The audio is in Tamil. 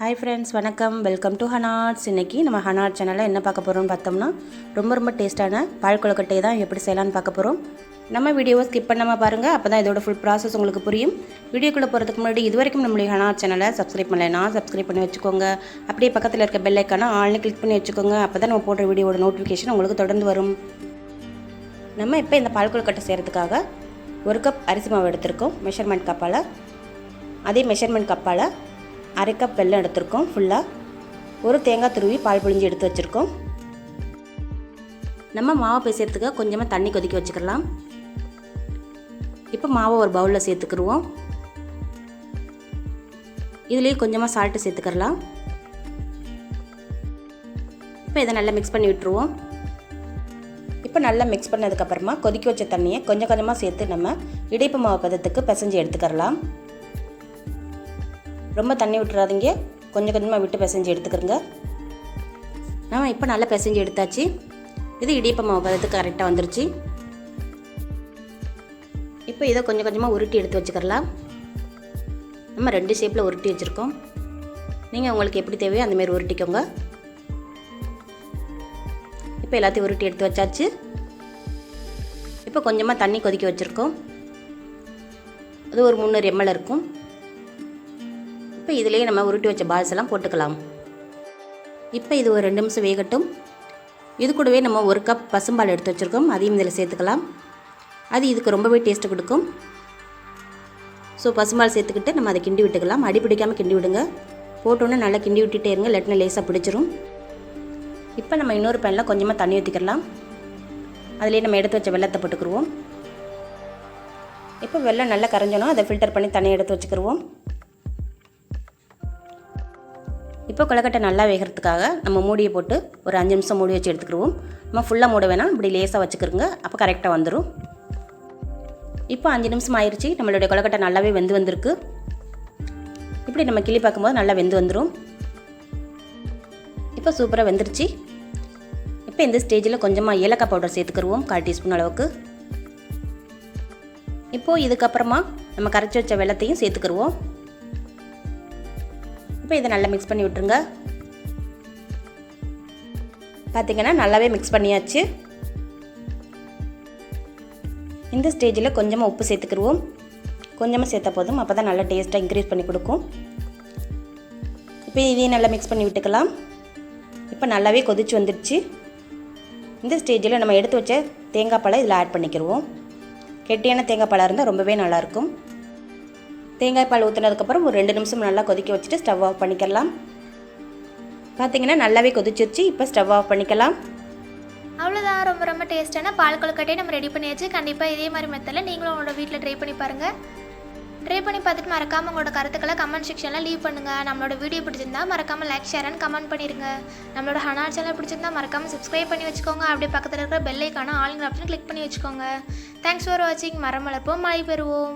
Hi friends vanakkam welcome to हनार्ट्स इनकी நம்ம ஹனார்ட் சேனல்ல என்ன பார்க்க போறோம்னு பார்த்தோம்னா ரொம்ப டேஸ்டான பால் கொழுக்கட்டை தான் எப்படி செய்யலாம்னு பார்க்க போறோம். நம்ம வீடியோவை ஸ்கிப் பண்ணாம பாருங்க அப்பதான் இதோட ஃபுல் process உங்களுக்கு புரியும். வீடியோக்குள்ள போறதுக்கு முன்னாடி இதுவரைக்கும் நம்மளுடைய ஹனார்ட் சேனலை சப்ஸ்கிரைப் பண்ணலைனா சப்ஸ்கிரைப் பண்ணி வெச்சுக்கோங்க. அப்படியே பக்கத்துல இருக்க பெல் ஐகானை ஆல்னு கிளிக் பண்ணி வெச்சுக்கோங்க. அப்பதான் நம்ம போடுற வீடியோவோட நோட்டிஃபிகேஷன் உங்களுக்கு தொடர்ந்து வரும். நம்ம இப்போ இந்த பால் கொழுக்கட்டை செய்யறதுக்காக 1 கப் அரிசி மாவு எடுத்துறோம் மெஷர்மென்ட் கப்பால. அதே மெஷர்மென்ட் கப்பால அரை கப் வெல்லம் எடுத்துருக்கோம் ஃபுல்லாக. ஒரு தேங்காய் துருவி பால் புழிஞ்சு எடுத்து வச்சுருக்கோம். நம்ம மாவை பேசுறதுக்கு கொஞ்சமாக தண்ணி கொதிக்க வச்சுக்கலாம். இப்போ மாவை ஒரு பவுலில் சேர்த்துக்கிடுவோம். இதுலேயே கொஞ்சமாக சால்ட்டு சேர்த்துக்கலாம். இப்போ இதை நல்லா மிக்ஸ் பண்ணி விட்டுருவோம். இப்போ நல்லா மிக்ஸ் பண்ணதுக்கப்புறமா கொதிக்க வச்ச தண்ணியை கொஞ்சம் கொஞ்சமாக சேர்த்து நம்ம இடிப்பு மாவு பதத்துக்கு பிசைஞ்சு எடுத்துக்கலாம். ரொம்ப தண்ணி விட்டுறாதீங்க, கொஞ்சம் கொஞ்சமாக விட்டு பிசைஞ்சு எடுத்துக்கிறங்க. நம்ம இப்போ நல்லா பிசைஞ்சு எடுத்தாச்சு. இது இடியப்ப மாவு பதத்துக்கு கரெக்டாக வந்துருச்சு. இப்போ இதை கொஞ்சம் கொஞ்சமாக உருட்டி எடுத்து வச்சுக்கலாம். நம்ம 2 ஷேப்பில் உருட்டி வச்சுருக்கோம். நீங்கள் உங்களுக்கு எப்படி தேவையோ அந்தமாரி உருட்டிக்கோங்க. இப்போ எல்லாத்தையும் உருட்டி எடுத்து வச்சாச்சு. இப்போ கொஞ்சமாக தண்ணி கொதிக்க வச்சுருக்கோம். அது ஒரு 300 ml இருக்கும். இப்போ இதிலேயே நம்ம உருட்டி வச்ச பால்ஸ் எல்லாம் போட்டுக்கலாம். இப்போ இது ஒரு 2 நிமிஷம் வேகட்டும். இது கூடவே நம்ம 1 கப் பசும்பால் எடுத்து வச்சுருக்கோம், அதையும் இதில் சேர்த்துக்கலாம். அது இதுக்கு ரொம்பவே டேஸ்ட்டு கொடுக்கும். ஸோ பசும்பால் சேர்த்துக்கிட்டு நம்ம அதை கிண்டி விட்டுக்கலாம். அடி பிடிக்காமல் கிண்டி விடுங்க. போட்டோன்னே நல்லா கிண்டி விட்டுட்டே இருங்க, இல்லாட்டினா லேசாக பிடிச்சிரும். இப்போ நம்ம இன்னொரு பேனில் கொஞ்சமாக தண்ணி ஊற்றிக்கலாம். அதிலே நம்ம எடுத்து வச்ச வெல்லத்தை போட்டுக்கிடுவோம். இப்போ வெல்லம் நல்லா கரைஞ்சோன்னா அதை ஃபில்டர் பண்ணி தண்ணியை எடுத்து வச்சுக்கிடுவோம். இப்போ கொழுக்கட்டை நல்லா வேகிறதுக்காக நம்ம மூடியை போட்டு ஒரு 5 நிமிஷம் மூடி வச்சு எடுத்துக்கிடுவோம். நம்ம ஃபுல்லாக மூட வேணாம், இப்படி லேசாக வச்சுக்கிறோங்க, அப்போ கரெக்டாக வந்துடும். இப்போ 5 நிமிஷம் ஆயிடுச்சு. நம்மளுடைய கொழுக்கட்டை நல்லாவே வெந்து வந்திருக்கு. இப்படி நம்ம கிளி பார்க்கும்போது நல்லா வெந்து வந்துடும். இப்போ சூப்பராக வெந்துருச்சு. இப்போ இந்த ஸ்டேஜில் கொஞ்சமாக ஏலக்காய் பவுடர் சேர்த்துக்கிடுவோம், 1/4 டீஸ்பூன் அளவுக்கு. இப்போது இதுக்கப்புறமா நம்ம கரைச்சி வச்ச வெல்லத்தையும் சேர்த்துக்கிடுவோம். இப்போ இதை நல்லா மிக்ஸ் பண்ணி விட்டுருங்க. பார்த்திங்கன்னா நல்லாவே மிக்ஸ் பண்ணியாச்சு. இந்த ஸ்டேஜில் கொஞ்சமாக உப்பு சேர்த்துக்கிடுவோம். கொஞ்சமாக சேர்த்தா போதும், அப்போ தான் நல்லா டேஸ்ட்டாக இன்க்ரீஸ் பண்ணி கொடுக்கும். இப்போ இதையும் நல்லா மிக்ஸ் பண்ணி விட்டுக்கலாம். இப்போ நல்லாவே கொதிச்சு வந்துடுச்சு. இந்த ஸ்டேஜில் நம்ம எடுத்து வச்ச தேங்காய் பாலை இதில் ஆட் பண்ணிக்கிடுவோம். கெட்டியான தேங்காய் பாலாக இருந்தால் ரொம்பவே நல்லாயிருக்கும். தேங்காய் பால் ஊற்றினதுக்கப்புறம் ஒரு 2 நிமிஷம் நல்லா கொதிக்க வச்சுட்டு ஸ்டவ் ஆஃப் பண்ணிக்கலாம். பார்த்தீங்கன்னா நல்லாவே கொதிச்சிருச்சு. இப்போ ஸ்டவ் ஆஃப் பண்ணிக்கலாம். அவ்வளோதான், ரொம்ப டேஸ்ட்டான பால் கொழுக்கட்டையை நம்ம ரெடி பண்ணியாச்சு. கண்டிப்பாக இதே மாதிரி மெத்தடில் நீங்களும் உங்களோட வீட்டில் ட்ரை பண்ணி பாருங்கள். ட்ரை பண்ணி பார்த்துட்டு மறக்காமல் உங்களோட கருத்துக்களை கமெண்ட் செக்ஷனில் லீவ் பண்ணுங்கள். நம்மளோட வீடியோ பிடிச்சிருந்தா மறக்காமல் லைக் ஷேர் அண்ட் கமெண்ட் பண்ணிடுங்க. நம்மளோட ஹனார்ட் சேனல் பிடிச்சிருந்தா மறக்காமல் சப்ஸ்கிரைப் பண்ணி வச்சுக்கோங்க. அப்படியே பக்கத்தில் இருக்கிற பெல் ஐகானை ஆல்ங்கிற ஆப்ஷன் கிளிக் பண்ணி வச்சுக்கோங்க. தேங்க்ஸ் ஃபார் வாட்சிங். மரம் வளர்ப்போம், மழை பெறுவோம்.